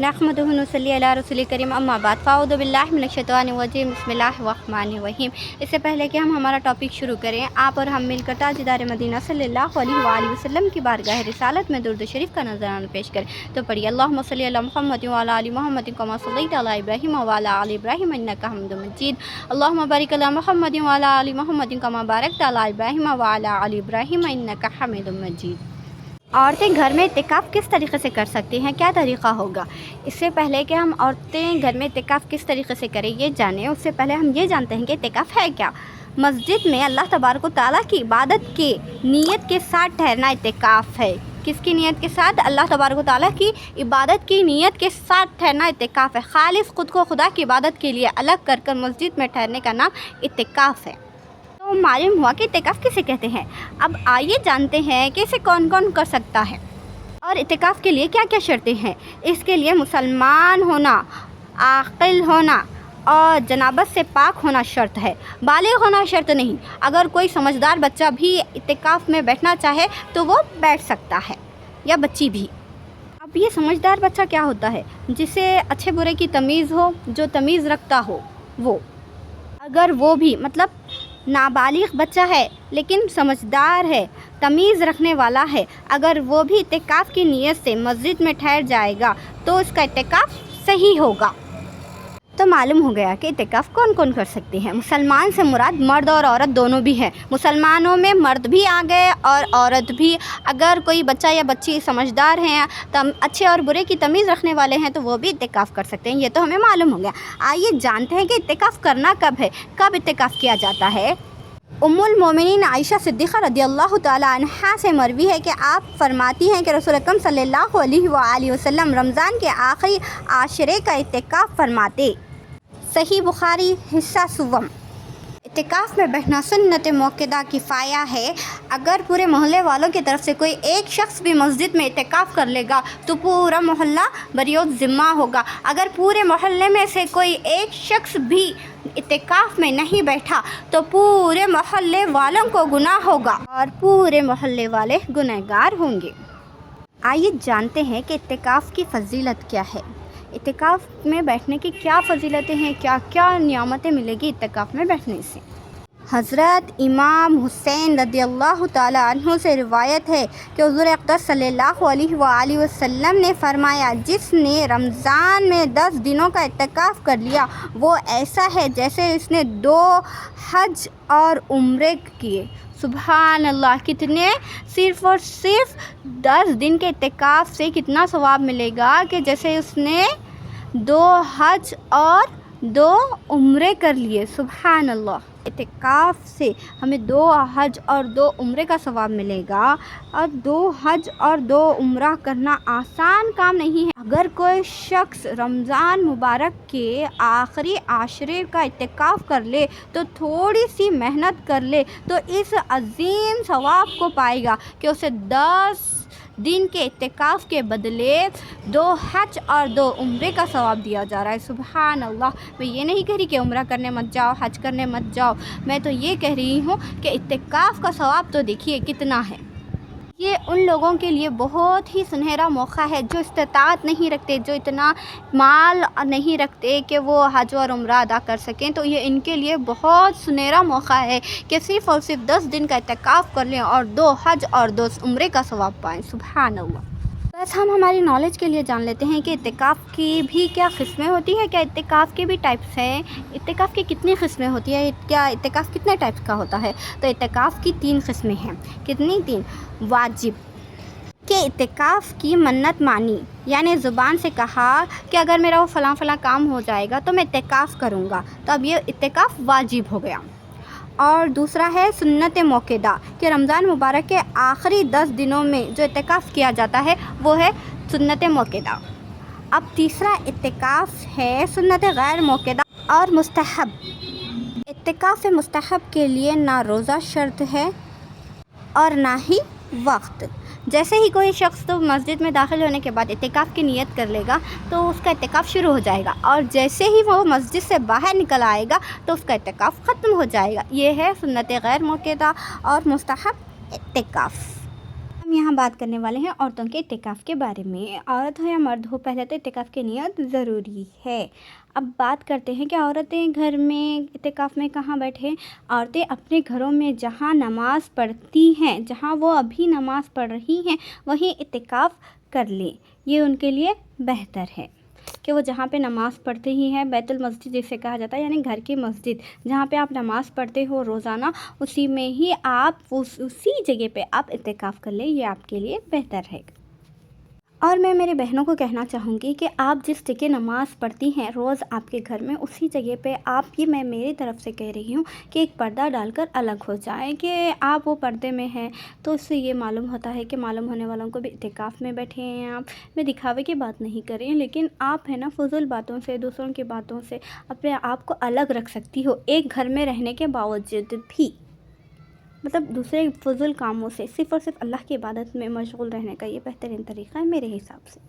नहमदुहु व नसल्ली अला रसूलिल करीम अम्मा बाद फ़ाऊज़ु बिल्लाहि मिनश्शैतानिर्रजीम बिस्मिल्लाहिर्रहमानिर्रहीम। इससे पहले कि हम हमारा टॉपिक शुरू करें, आप और हम मिलकर ताजदार मदीना सल्लल्लाहु अलैहि वसल्लम की बारगाह रिसालत में दुरूद शरीफ का नज़राना पेश करें। तो पढ़िए अल्लाहुम्मा सल्ली अला मुहम्मद व अला आलि मुहम्मद कमा सल्लैता अला इब्राहीम व अला आलि इब्राहीम इन्नका हमीदुम मजीद। अल्लाहुम्मा बारिक अला मुहम्मद व अला आलि मुहम्मद कमा बारकता अला इब्राहीम व अला आलि इब्राहीम इन्नका हमीदुम मजीद। औरतें घर में इत्तिकाफ़ किस तरीक़े से कर सकती हैं, क्या तरीक़ा होगा? इससे पहले कि हम औरतें घर में इत्तिकाफ़ किस तरीक़े से करें ये जानें, उससे पहले हम ये जानते हैं कि इत्तिकाफ़ है क्या। मस्जिद में अल्लाह तबारक व तआला की इबादत के नीयत के साथ ठहरना इत्तिकाफ़ है। किसकी नीयत के साथ? अल्लाह तबारक व तआला की इबादत की नीयत के साथ ठहरना इत्तिकाफ़ है। खालिस ख़ुद को खुदा की इबादत के लिए अलग कर कर मस्जिद में ठहरने का नाम इत्तिकाफ़ है। तो मालूम हुआ कि इत्तिकाफ़ किसे कहते हैं। अब आइए जानते हैं कि इसे कौन कौन कर सकता है और इत्तिकाफ़ के लिए क्या क्या शर्तें हैं। इसके लिए मुसलमान होना, आक़िल होना और जनाबत से पाक होना शर्त है। बालिग़ होना शर्त नहीं। अगर कोई समझदार बच्चा भी इत्तिकाफ़ में बैठना चाहे तो वो बैठ सकता है, या बच्ची भी। अब ये समझदार बच्चा क्या होता है? जिसे अच्छे बुरे की तमीज़ हो, जो तमीज़ रखता हो वो। अगर वो भी मतलब नाबालिग़ बच्चा है लेकिन समझदार है, तमीज़ रखने वाला है, अगर वो भी इत्तिकाफ़ की नीयत से मस्जिद में ठहर जाएगा तो उसका इत्तिकाफ़ सही होगा। तो मालूम हो गया कि इत्तिकाफ़ कौन कौन कर सकते हैं। मुसलमान से मुराद मर्द और औरत दोनों भी हैं। मुसलमानों में मर्द भी आ गए और औरत भी। अगर कोई बच्चा या बच्ची समझदार हैं, अच्छे और बुरे की तमीज़ रखने वाले हैं तो वो भी इत्तिकाफ़ कर सकते हैं। ये तो हमें मालूम हो गया। आइए जानते हैं कि इत्तिकाफ़ करना कब है, कब इत्तिकाफ़ किया जाता है। उम्मुल मोमिनीन आयशा सिद्दीक़ा रज़ियल्लाहु ताला अन्हा से मरवी है कि आप फरमाती हैं कि रसूल अकरम सल्लल्लाहु अलैहि वसल्लम रमज़ान के आखिरी आशरे का इत्तिकाफ़ फरमाते। सही बुखारी हिस्सा सुवम। इत्तिकाफ़ में बैठना सुन्नत मौक़िदा किफ़ाया है। अगर पूरे मोहल्ले वालों की तरफ से कोई एक शख्स भी मस्जिद में इत्तिकाफ़ कर लेगा तो पूरा मोहल्ला बरियत ज़िम्मा होगा। अगर पूरे मोहल्ले में से कोई एक शख्स भी इत्तिकाफ़ में नहीं बैठा तो पूरे मोहल्ले वालों को गुनाह होगा और पूरे मोहल्ले वाले गुनहगार होंगे। आइए जानते हैं कि इत्तिकाफ़ की फ़जीलत क्या है। इत्तिकाफ़ में बैठने की क्या फ़जीलतें हैं, क्या क्या नियामतें मिलेगी इत्तिकाफ़ में बैठने से। हज़रत इमाम हुसैन रज़ियल्लाहु ताला अन्हु से रिवायत है कि हुज़ूर अक़दस सल्लल्लाहु अलैहि वसल्लम ने फरमाया, जिसने रमज़ान में 10 दिनों का इत्तिकाफ़ कर लिया वो ऐसा है जैसे इसने 2 हज और उम्रे किए। सुभान अल्लाह! कितने, सिर्फ़ और सिर्फ 10 दिन के इत्तिकाफ़ से कितना सवाब मिलेगा कि जैसे उसने 2 हज और 2 उम्रे कर लिए। सुभान अल्लाह! इत्तिकाफ़ से हमें 2 हज और 2 उम्रे का सवाब मिलेगा। और 2 हज और 2 उम्रा करना आसान काम नहीं है। अगर कोई शख्स रमज़ान मुबारक के आखिरी आशरे का इत्तिकाफ़ कर ले तो थोड़ी सी मेहनत कर ले तो इस अज़ीम सवाब को पाएगा कि उसे 10 दिन के इत्तिकाफ़ के बदले 2 हज और 2 उम्रे का सवाब दिया जा रहा है। सुभान अल्लाह! मैं ये नहीं कह रही कि उम्रा करने मत जाओ, हज करने मत जाओ। मैं तो ये कह रही हूँ कि इत्तिकाफ़ का सवाब तो देखिए कितना है। ये उन लोगों के लिए बहुत ही सुनहरा मौका है जो इस्तिताअत नहीं रखते, जो इतना माल नहीं रखते कि वो हज और उम्रा अदा कर सकें। तो ये इनके लिए बहुत सुनहरा मौका है कि सिर्फ़ और सिर्फ 10 दिन का इत्तिकाफ़ कर लें और 2 हज और 2 उम्रे का सवाब पाएँ। सुभान अल्लाह! बस हम हमारी नॉलेज के लिए जान लेते हैं कि इत्तिकाफ़ की भी क्या किस्में होती हैं, क्या इत्तिकाफ़ के भी टाइप्स हैं, इत्तिकाफ़ की कितनी किस्में होती है, क्या इत्तिकाफ़ कितने टाइप्स का होता है। तो इत्तिकाफ़ की 3 किस्में हैं। कितनी? 3। वाजिब के इत्तिकाफ़ की मन्नत मानी, यानी ज़ुबान से कहा कि अगर मेरा वो फ़लाँ फ़लाँ काम हो जाएगा तो मैं इत्तिकाफ़ करूँगा, तो अब ये इत्तिकाफ़ वाजिब हो गया। और दूसरा है सुन्नत मौक़िदा कि रमज़ान मुबारक के आखिरी 10 दिनों में जो इत्तिकाफ़ किया जाता है वो है सुन्नत मौक़िदा। अब तीसरा इत्तिकाफ़ है सुन्नत गैर मौक़िदा और मुस्तहब। इत्तिकाफ़ मुस्तहब के लिए ना रोज़ा शर्त है और ना ही वक्त। जैसे ही कोई शख्स तो मस्जिद में दाखिल होने के बाद इत्तिकाफ़ की नीयत कर लेगा तो उसका इत्तिकाफ़ शुरू हो जाएगा, और जैसे ही वो मस्जिद से बाहर निकल आएगा तो उसका इत्तिकाफ़ ख़त्म हो जाएगा। ये है सुन्नत गैर मौक़िदा और मुस्तहब इत्तिकाफ़। ہم یہاں بات کرنے والے ہیں عورتوں کے اعتکاف کے بارے میں۔ عورت ہو یا مرد ہو، پہلے تو اعتکاف کی نیت ضروری ہے۔ اب بات کرتے ہیں کہ عورتیں گھر میں اعتکاف میں کہاں بیٹھیں۔ عورتیں اپنے گھروں میں جہاں نماز پڑھتی ہیں، جہاں وہ ابھی نماز پڑھ رہی ہیں، وہیں اعتکاف کر لیں۔ یہ ان کے لیے بہتر ہے کہ وہ جہاں پہ نماز پڑھتے ہی ہیں، بیت المسجد جسے کہا جاتا ہے، یعنی گھر کی مسجد جہاں پہ آپ نماز پڑھتے ہو روزانہ، اسی میں ہی آپ اسی جگہ پہ آپ اعتکاف کر لیں، یہ آپ کے لیے بہتر ہے۔ اور میں میری بہنوں کو کہنا چاہوں گی کہ آپ جس جگہ نماز پڑھتی ہیں روز آپ کے گھر میں، اسی جگہ پہ آپ، یہ میں میری طرف سے کہہ رہی ہوں کہ ایک پردہ ڈال کر الگ ہو جائیں کہ آپ وہ پردے میں ہیں، تو اس سے یہ معلوم ہوتا ہے کہ معلوم ہونے والوں کو بھی اعتکاف میں بیٹھے ہیں آپ۔ میں دکھاوے کی بات نہیں کر رہی ہوں، لیکن آپ ہے نا فضول باتوں سے، دوسروں کی باتوں سے اپنے آپ کو الگ رکھ سکتی ہو، ایک گھر میں رہنے کے باوجود بھی۔ مطلب دوسرے فضول کاموں سے صرف اور صرف اللہ کی عبادت میں مشغول رہنے کا یہ بہترین طریقہ ہے میرے حساب سے۔